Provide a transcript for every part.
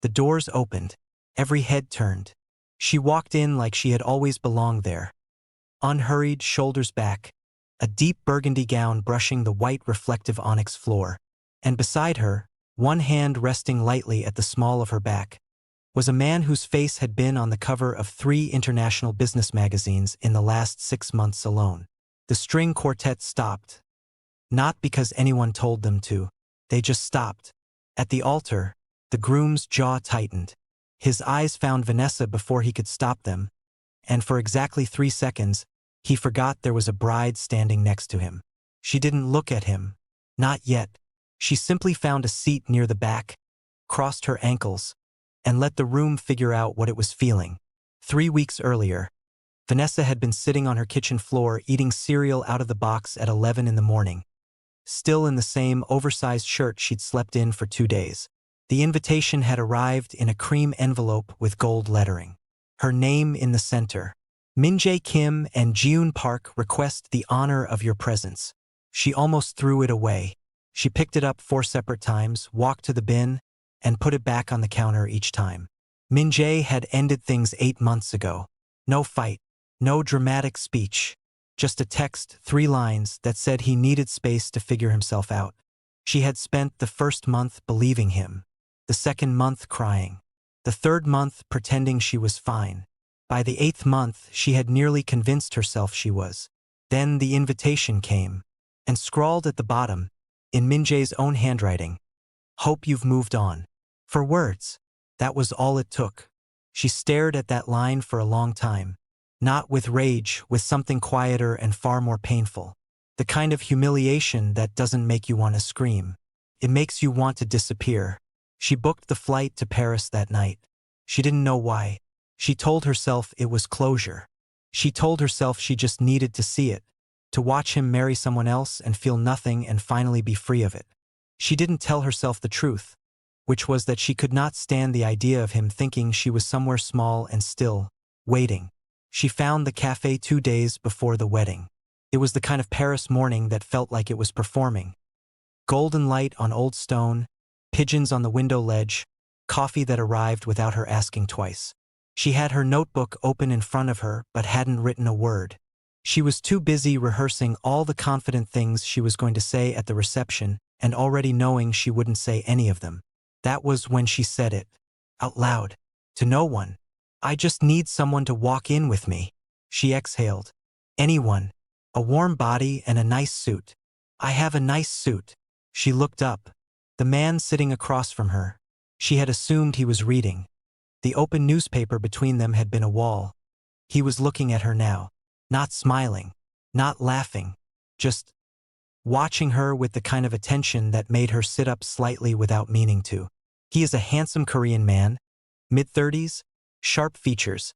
The doors opened. Every head turned. She walked in like she had always belonged there. Unhurried, shoulders back, a deep burgundy gown brushing the white reflective onyx floor. And beside her, one hand resting lightly at the small of her back, was a man whose face had been on the cover of 3 international business magazines in the last 6 months alone. The string quartet stopped. Not because anyone told them to. They just stopped. At the altar, the groom's jaw tightened. His eyes found Vanessa before he could stop them, and for exactly 3 seconds, he forgot there was a bride standing next to him. She didn't look at him. Not yet. She simply found a seat near the back, crossed her ankles, and let the room figure out what it was feeling. 3 weeks earlier, Vanessa had been sitting on her kitchen floor eating cereal out of the box at 11 in the morning, still in the same oversized shirt she'd slept in for 2 days. The invitation had arrived in a cream envelope with gold lettering. Her name in the center. Min-jae Kim and Jiun Park request the honor of your presence. She almost threw it away. She picked it up 4 separate times, walked to the bin, and put it back on the counter each time. Min-jae had ended things 8 months ago. No fight, no dramatic speech, just a text, 3 lines that said he needed space to figure himself out. She had spent the first month believing him, the second month crying, the third month pretending she was fine. By the 8th month, she had nearly convinced herself she was. Then the invitation came, and scrawled at the bottom, in Min-jae's own handwriting, "Hope you've moved on." 4 words. That was all it took. She stared at that line for a long time. Not with rage, with something quieter and far more painful. The kind of humiliation that doesn't make you want to scream. It makes you want to disappear. She booked the flight to Paris that night. She didn't know why. She told herself it was closure. She told herself she just needed to see it, to watch him marry someone else and feel nothing and finally be free of it. She didn't tell herself the truth, which was that she could not stand the idea of him thinking she was somewhere small and still, waiting. She found the cafe 2 days before the wedding. It was the kind of Paris morning that felt like it was performing. Golden light on old stone, pigeons on the window ledge, coffee that arrived without her asking twice. She had her notebook open in front of her but hadn't written a word. She was too busy rehearsing all the confident things she was going to say at the reception and already knowing she wouldn't say any of them. That was when she said it, out loud, to no one. "I just need someone to walk in with me." She exhaled. "Anyone. A warm body and a nice suit. I have a nice suit." She looked up. The man sitting across from her. She had assumed he was reading. The open newspaper between them had been a wall. He was looking at her now. Not smiling. Not laughing. Just watching her with the kind of attention that made her sit up slightly without meaning to. He is a handsome Korean man, mid-30s, sharp features,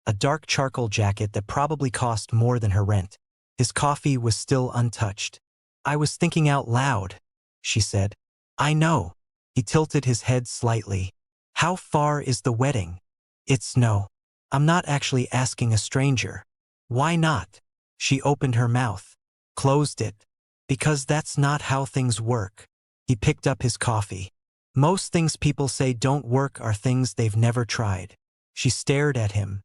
a dark charcoal jacket that probably cost more than her rent. His coffee was still untouched. "I was thinking out loud," she said. "I know." He tilted his head slightly. "How far is the wedding?" "It's no. I'm not actually asking a stranger." "Why not?" She opened her mouth, closed it. "Because that's not how things work." He picked up his coffee. "Most things people say don't work are things they've never tried." She stared at him.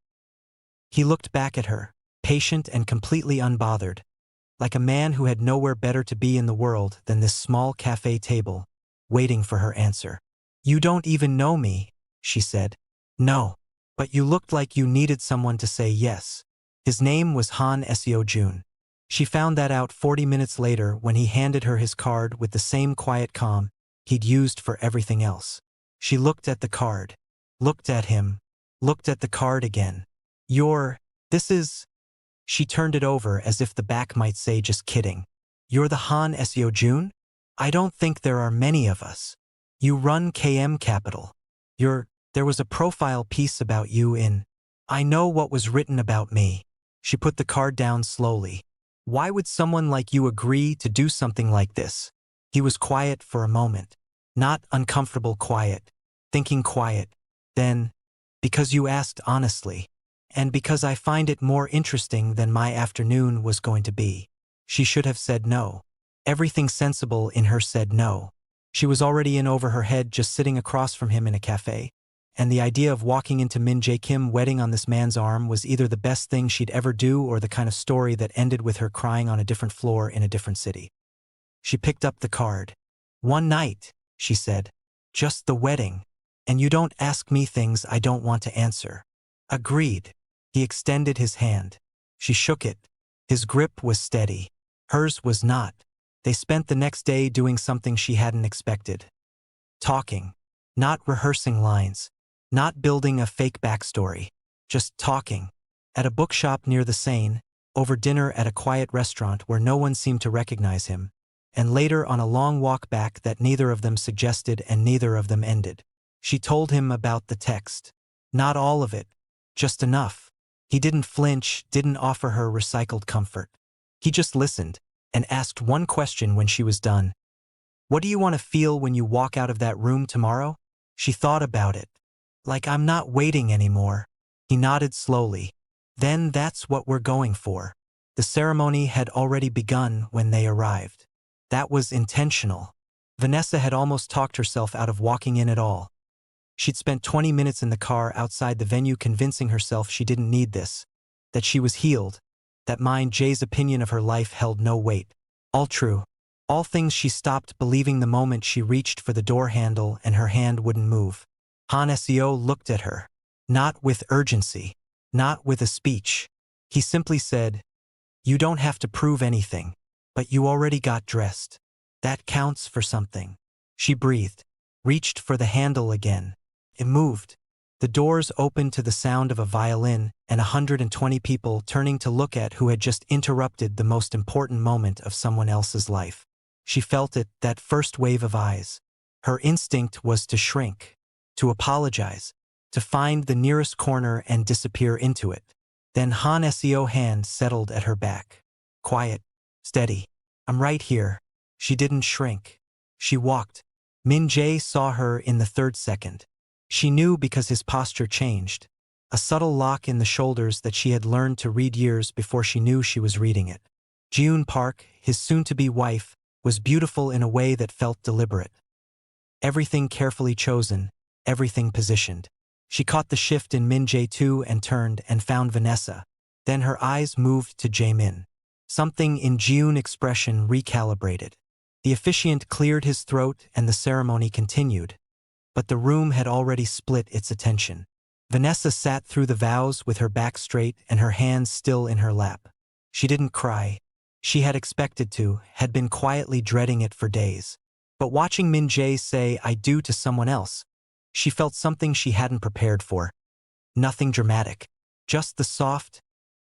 He looked back at her, patient and completely unbothered, like a man who had nowhere better to be in the world than this small cafe table, waiting for her answer. "You don't even know me," she said. "No. But you looked like you needed someone to say yes." His name was Han Seo-jun. She found that out 40 minutes later when he handed her his card with the same quiet calm he'd used for everything else. She looked at the card, looked at him, looked at the card again. This is... She turned it over as if the back might say just kidding. "You're the Han Seo-jun? I don't think there are many of us. You run KM Capital. There was a profile piece about you in... I know what was written about me." She put the card down slowly. "Why would someone like you agree to do something like this?" He was quiet for a moment. Not uncomfortable quiet. Thinking quiet. Then, "Because you asked honestly. And because I find it more interesting than my afternoon was going to be." She should have said no. Everything sensible in her said no. She was already in over her head just sitting across from him in a cafe, and the idea of walking into Min-jae wedding on this man's arm was either the best thing she'd ever do or the kind of story that ended with her crying on a different floor in a different city. She picked up the card. "One night," she said. "Just the wedding. And you don't ask me things I don't want to answer." "Agreed." He extended his hand. She shook it. His grip was steady. Hers was not. They spent the next day doing something she hadn't expected. Talking. Not rehearsing lines. Not building a fake backstory. Just talking. At a bookshop near the Seine, over dinner at a quiet restaurant where no one seemed to recognize him, and later on a long walk back that neither of them suggested and neither of them ended. She told him about the text. Not all of it. Just enough. He didn't flinch, didn't offer her recycled comfort. He just listened, and asked one question when she was done. "What do you want to feel when you walk out of that room tomorrow?" She thought about it. "Like I'm not waiting anymore." He nodded slowly. "Then that's what we're going for." The ceremony had already begun when they arrived. That was intentional. Vanessa had almost talked herself out of walking in at all. She'd spent 20 minutes in the car outside the venue convincing herself she didn't need this, that she was healed, that Min-jae's opinion of her life held no weight. All true. All things she stopped believing the moment she reached for the door handle and her hand wouldn't move. Han Seo looked at her. Not with urgency. Not with a speech. He simply said, "You don't have to prove anything, but you already got dressed. That counts for something." She breathed, reached for the handle again. It moved. The doors opened to the sound of a violin and 120 people turning to look at who had just interrupted the most important moment of someone else's life. She felt it, that first wave of eyes. Her instinct was to shrink, to apologize, to find the nearest corner and disappear into it. Then Han Seo's hand settled at her back. Quiet, steady. "I'm right here." She didn't shrink. She walked. Min-jae saw her in the third second. She knew because his posture changed. A subtle lock in the shoulders that she had learned to read years before she knew she was reading it. Jeon Park, his soon-to-be wife, was beautiful in a way that felt deliberate. Everything carefully chosen, everything positioned. She caught the shift in Min-jae too and turned and found Vanessa. Then her eyes moved to Jae-min. Something in Jeon's expression recalibrated. The officiant cleared his throat and the ceremony continued. But the room had already split its attention. Vanessa sat through the vows with her back straight and her hands still in her lap. She didn't cry. She had expected to, had been quietly dreading it for days. But watching Min-jae say "I do" to someone else, she felt something she hadn't prepared for. Nothing dramatic. Just the soft,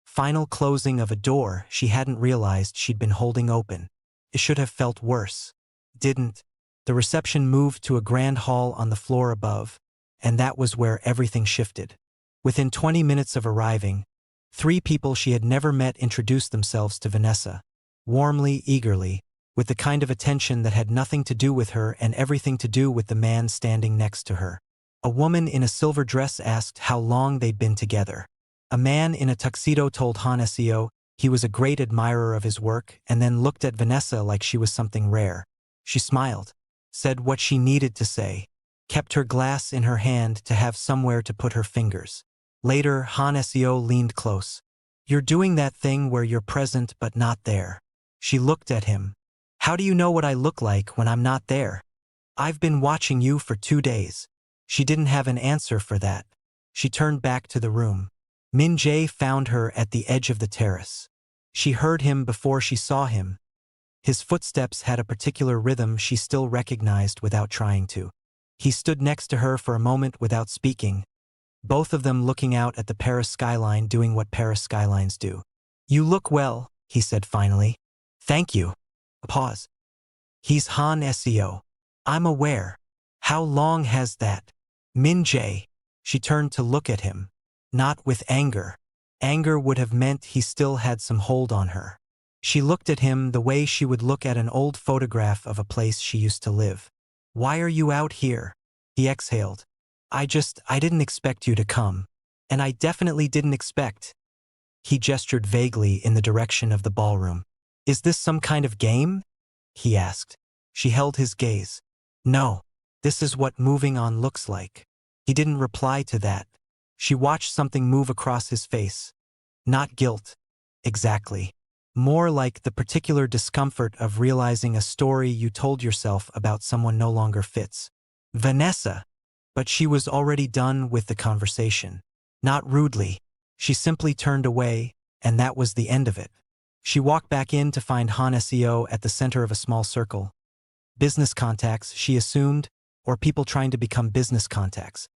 final closing of a door she hadn't realized she'd been holding open. It should have felt worse. Didn't. The reception moved to a grand hall on the floor above, and that was where everything shifted. Within 20 minutes of arriving, 3 people she had never met introduced themselves to Vanessa. Warmly, eagerly, with the kind of attention that had nothing to do with her and everything to do with the man standing next to her. A woman in a silver dress asked how long they'd been together. A man in a tuxedo told Han Seo he was a great admirer of his work and then looked at Vanessa like she was something rare. She smiled, said what she needed to say, kept her glass in her hand to have somewhere to put her fingers. Later, Han Seo leaned close. "You're doing that thing where you're present but not there." She looked at him. "How do you know what I look like when I'm not there?" "I've been watching you for 2 days." She didn't have an answer for that. She turned back to the room. Min-jae found her at the edge of the terrace. She heard him before she saw him. His footsteps had a particular rhythm she still recognized without trying to. He stood next to her for a moment without speaking, both of them looking out at the Paris skyline doing what Paris skylines do. "You look well," he said finally. "Thank you." A pause. "He's Han Seo. I'm aware. How long has that?" "Min-jae." She turned to look at him. Not with anger. Anger would have meant he still had some hold on her. She looked at him the way she would look at an old photograph of a place she used to live. "Why are you out here?" He exhaled. I didn't expect you to come. And I definitely didn't expect." He gestured vaguely in the direction of the ballroom. "Is this some kind of game?" he asked. She held his gaze. "No. This is what moving on looks like." He didn't reply to that. She watched something move across his face. Not guilt. Exactly. More like the particular discomfort of realizing a story you told yourself about someone no longer fits. Vanessa. But she was already done with the conversation. Not rudely. She simply turned away, and that was the end of it. She walked back in to find Han Seo at the center of a small circle. Business contacts, she assumed, or people trying to become business contacts.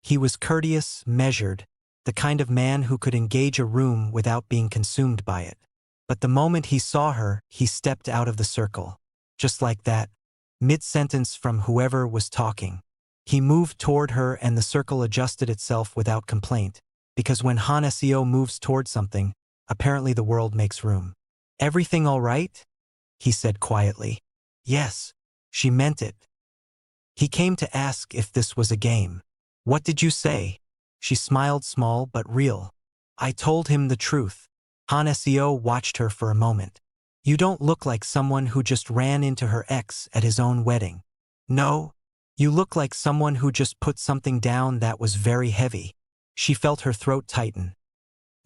He was courteous, measured, the kind of man who could engage a room without being consumed by it. But the moment he saw her, he stepped out of the circle. Just like that, mid-sentence from whoever was talking. He moved toward her and the circle adjusted itself without complaint, because when Han Seo moves toward something, apparently the world makes room. "Everything all right?" he said quietly. Yes, she meant it. He came to ask if this was a game. "What did you say?" She smiled, small but real. "I told him the truth." Han Seo watched her for a moment. "You don't look like someone who just ran into her ex at his own wedding." "No. You look like someone who just put something down that was very heavy." She felt her throat tighten.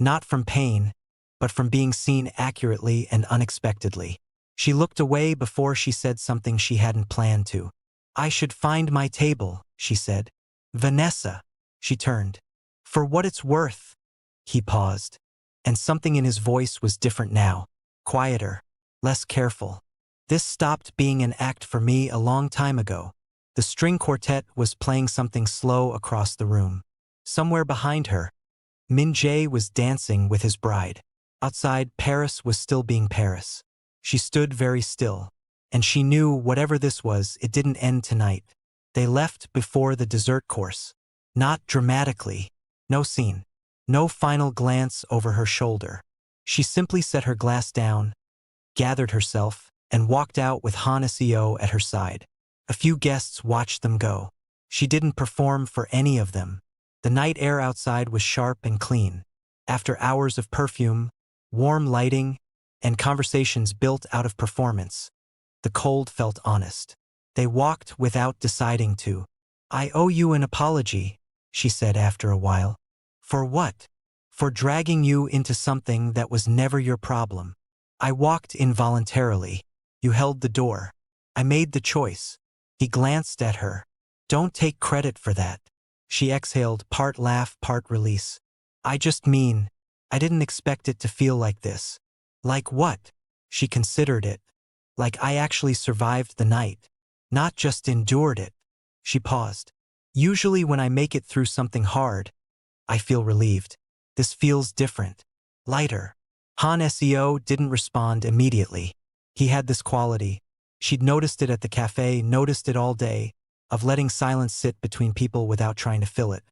Not from pain, but from being seen accurately and unexpectedly. She looked away before she said something she hadn't planned to. "I should find my table," she said. "Vanessa." She turned. "For what it's worth." He paused, and something in his voice was different now. Quieter, less careful. "This stopped being an act for me a long time ago." The string quartet was playing something slow across the room. Somewhere behind her, Min-jun was dancing with his bride. Outside, Paris was still being Paris. She stood very still, and she knew whatever this was, it didn't end tonight. They left before the dessert course. Not dramatically. No scene. No final glance over her shoulder. She simply set her glass down, gathered herself, and walked out with Han Seo at her side. A few guests watched them go. She didn't perform for any of them. The night air outside was sharp and clean. After hours of perfume, warm lighting, and conversations built out of performance, the cold felt honest. They walked without deciding to. "I owe you an apology," she said after a while. "For what?" "For dragging you into something that was never your problem." "I walked involuntarily. You held the door. I made the choice." He glanced at her. "Don't take credit for that." She exhaled, part laugh, part release. "I just mean, I didn't expect it to feel like this." "Like what?" She considered it. "Like I actually survived the night. Not just endured it." She paused. "Usually when I make it through something hard, I feel relieved. This feels different. Lighter." Han Seo didn't respond immediately. He had this quality. She'd noticed it at the cafe, noticed it all day, of letting silence sit between people without trying to fill it.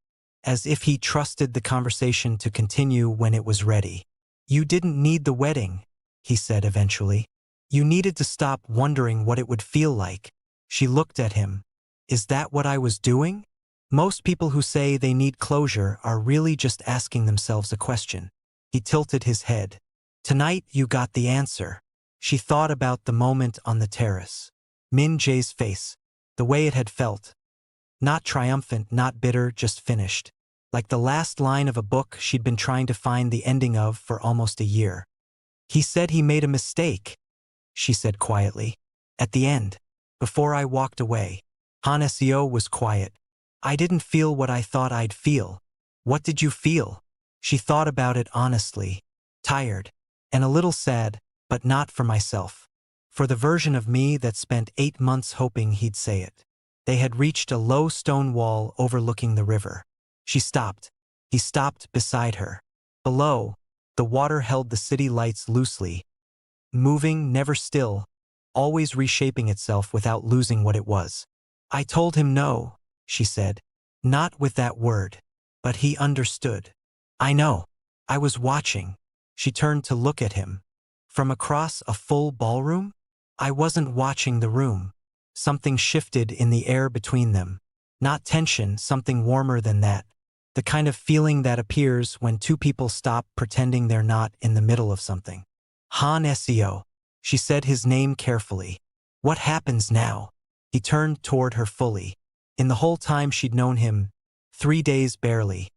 As if he trusted the conversation to continue when it was ready. "You didn't need the wedding," he said eventually. "You needed to stop wondering what it would feel like." She looked at him. "Is that what I was doing?" Most people who say they need closure are really just asking themselves a question. He tilted his head. "Tonight you got the answer." She thought about the moment on the terrace. Min-jun's face. The way it had felt. Not triumphant, not bitter, just finished. Like the last line of a book she'd been trying to find the ending of for almost a year. "He said he made a mistake," she said quietly. "At the end. Before I walked away." Han Seo was quiet. "I didn't feel what I thought I'd feel." "What did you feel?" She thought about it honestly. "Tired. And a little sad, but not for myself. For the version of me that spent 8 months hoping he'd say it." They had reached a low stone wall overlooking the river. She stopped. He stopped beside her. Below, the water held the city lights loosely, moving, never still, always reshaping itself without losing what it was. "I told him no," she said. Not with that word. But he understood. "I know. I was watching." She turned to look at him. "From across a full ballroom?" "I wasn't watching the room." Something shifted in the air between them. Not tension, something warmer than that. The kind of feeling that appears when two people stop pretending they're not in the middle of something. "Han Seo." She said his name carefully. "What happens now?" He turned toward her fully. In the whole time she'd known him, 3 days barely.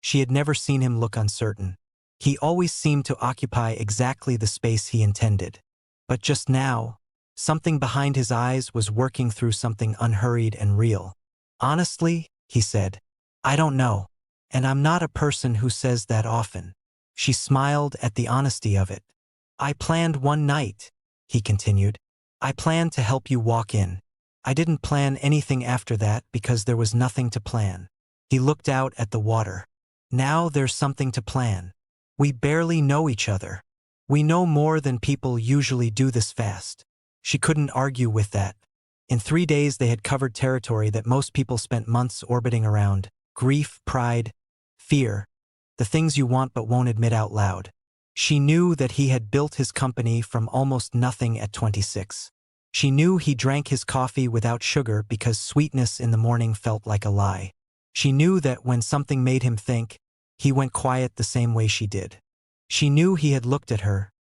She had never seen him look uncertain. He always seemed to occupy exactly the space he intended. But just now, something behind his eyes was working through something unhurried and real. Honestly, he said, I don't know. And I'm not a person who says that often. She smiled at the honesty of it. I planned one night, he continued. I planned to help you walk in. I didn't plan anything after that because there was nothing to plan. He looked out at the water. Now there's something to plan. We barely know each other. We know more than people usually do this fast. She couldn't argue with that. In 3 days they had covered territory that most people spent months orbiting around. Grief, pride, fear, the things you want but won't admit out loud. She knew that he had built his company from almost nothing at 26. She knew he drank his coffee without sugar because sweetness in the morning felt like a lie. She knew that when something made him think, he went quiet the same way she did. She knew he had looked at her,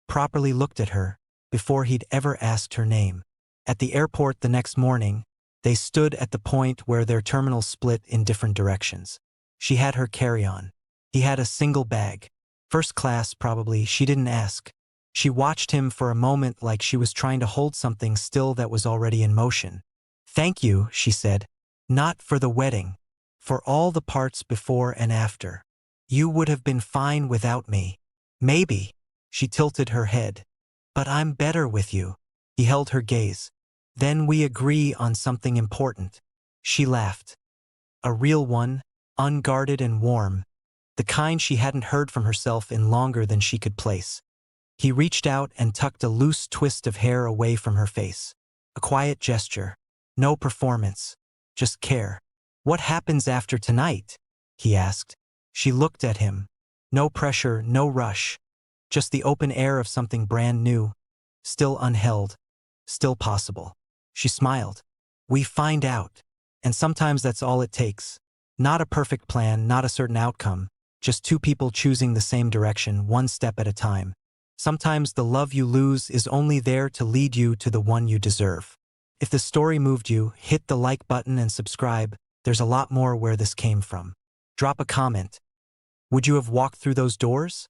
properly looked at her, before he'd ever asked her name. At the airport the next morning, they stood at the point where their terminals split in different directions. She had her carry-on. He had a single bag. First class, probably. She didn't ask. She watched him for a moment like she was trying to hold something still that was already in motion. Thank you, she said. Not for the wedding. For all the parts before and after. You would have been fine without me. Maybe. She tilted her head. But I'm better with you. He held her gaze. Then we agree on something important. She laughed. A real one, unguarded and warm. The kind she hadn't heard from herself in longer than she could place. He reached out and tucked a loose twist of hair away from her face. A quiet gesture. No performance. Just care. What happens after tonight? He asked. She looked at him. No pressure, no rush. Just the open air of something brand new. Still unheld. Still possible. She smiled. We find out. And sometimes that's all it takes. Not a perfect plan, not a certain outcome. Just two people choosing the same direction, one step at a time. Sometimes the love you lose is only there to lead you to the one you deserve. If the story moved you, hit the like button and subscribe. There's a lot more where this came from. Drop a comment. Would you have walked through those doors?